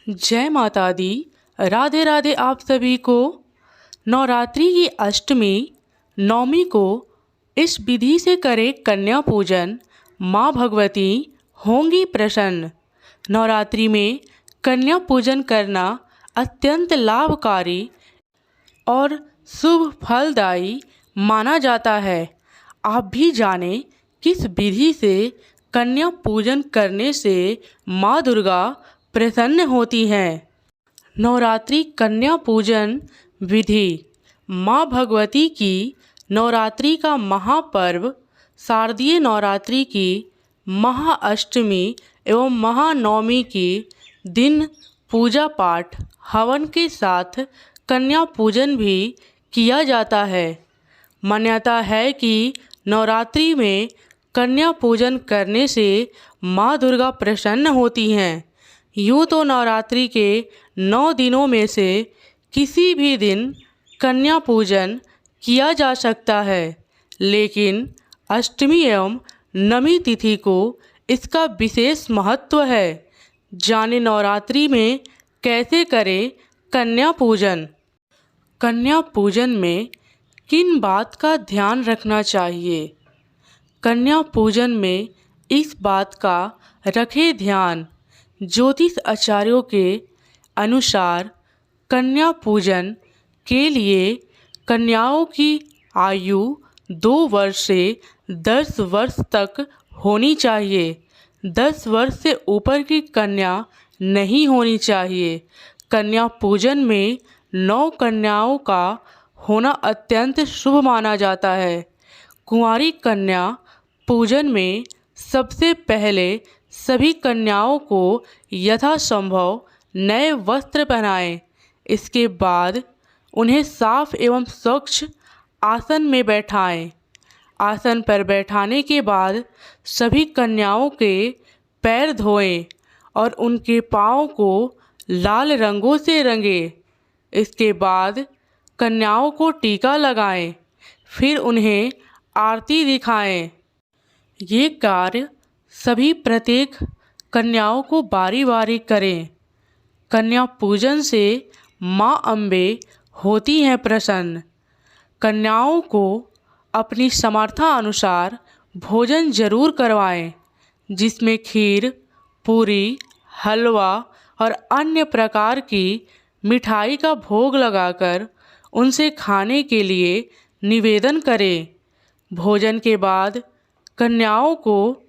जय माता दी। राधे राधे आप सभी को। नवरात्रि की अष्टमी नवमी को इस विधि से करें कन्या पूजन, माँ भगवती होंगी प्रसन्न। नवरात्रि में कन्या पूजन करना अत्यंत लाभकारी और शुभ फलदायी माना जाता है। आप भी जानें किस विधि से कन्या पूजन करने से माँ दुर्गा प्रसन्न होती हैं। नवरात्रि कन्या पूजन विधि। माँ भगवती की नवरात्रि का महापर्व शारदीय नवरात्रि की महाअष्टमी एवं महानवमी के दिन पूजा पाठ हवन के साथ कन्या पूजन भी किया जाता है। मान्यता है कि नवरात्रि में कन्या पूजन करने से माँ दुर्गा प्रसन्न होती हैं। यूँ तो नवरात्रि के 9 दिनों में से किसी भी दिन कन्या पूजन किया जा सकता है, लेकिन अष्टमी एवं नवमी तिथि को इसका विशेष महत्व है। जाने नवरात्रि में कैसे करें कन्या पूजन। कन्या पूजन में किन बात का ध्यान रखना चाहिए। कन्या पूजन में इस बात का रखें ध्यान। ज्योतिष आचार्यों के अनुसार कन्या पूजन के लिए कन्याओं की आयु 2 वर्ष से 10 वर्ष तक होनी चाहिए। 10 वर्ष से ऊपर की कन्या नहीं होनी चाहिए। कन्या पूजन में 9 कन्याओं का होना अत्यंत शुभ माना जाता है। कुंवारी कन्या पूजन में सबसे पहले सभी कन्याओं को यथासंभव नए वस्त्र पहनाएं। इसके बाद उन्हें साफ एवं स्वच्छ आसन में बैठाएं। आसन पर बैठाने के बाद सभी कन्याओं के पैर धोएं और उनके पाँव को लाल रंगों से रंगें। इसके बाद कन्याओं को टीका लगाएं, फिर उन्हें आरती दिखाएं। ये कार्य सभी प्रत्येक कन्याओं को बारी बारी करें। कन्या पूजन से माँ अम्बे होती हैं प्रसन्न। कन्याओं को अपनी समर्था अनुसार भोजन जरूर करवाएं, जिसमें खीर, पूरी, हलवा और अन्य प्रकार की मिठाई का भोग लगाकर उनसे खाने के लिए निवेदन करें। भोजन के बाद कन्याओं को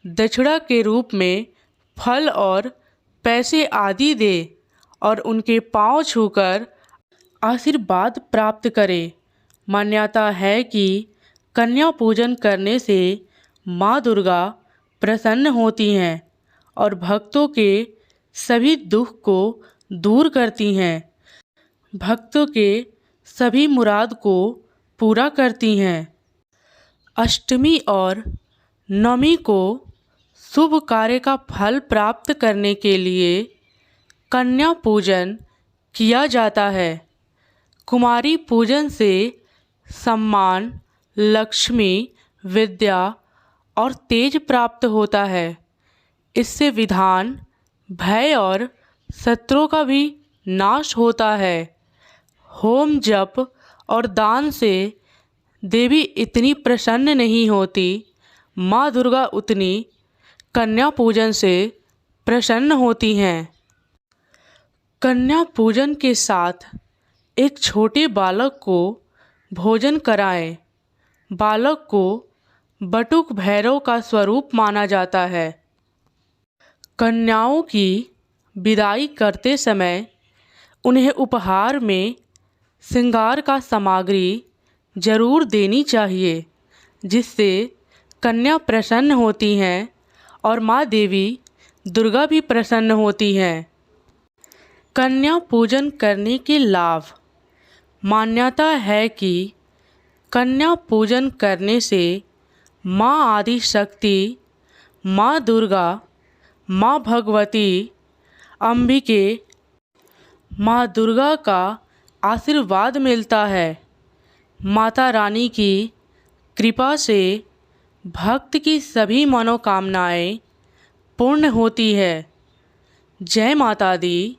दक्षिणा के रूप में फल और पैसे आदि दे और उनके पांव छूकर आशीर्वाद प्राप्त करें। मान्यता है कि कन्या पूजन करने से माँ दुर्गा प्रसन्न होती हैं और भक्तों के सभी दुख को दूर करती हैं। भक्तों के सभी मुराद को पूरा करती हैं। अष्टमी और नवमी को शुभ कार्य का फल प्राप्त करने के लिए कन्या पूजन किया जाता है। कुमारी पूजन से सम्मान, लक्ष्मी, विद्या और तेज प्राप्त होता है। इससे विधान, भय और शत्रुओं का भी नाश होता है। होम, जप और दान से देवी इतनी प्रसन्न नहीं होती, माँ दुर्गा उतनी कन्या पूजन से प्रसन्न होती हैं। कन्या पूजन के साथ एक छोटे बालक को भोजन कराएं। बालक को बटुक भैरव का स्वरूप माना जाता है। कन्याओं की विदाई करते समय उन्हें उपहार में श्रृंगार का सामग्री जरूर देनी चाहिए, जिससे कन्या प्रसन्न होती हैं और माँ देवी दुर्गा भी प्रसन्न होती हैं। कन्या पूजन करने के लाभ। मान्यता है कि कन्या पूजन करने से माँ आदि शक्ति, माँ दुर्गा, माँ भगवती, अंबिके, माँ दुर्गा का आशीर्वाद मिलता है। माता रानी की कृपा से भक्त की सभी मनोकामनाएं पूर्ण होती है। जय माता दी।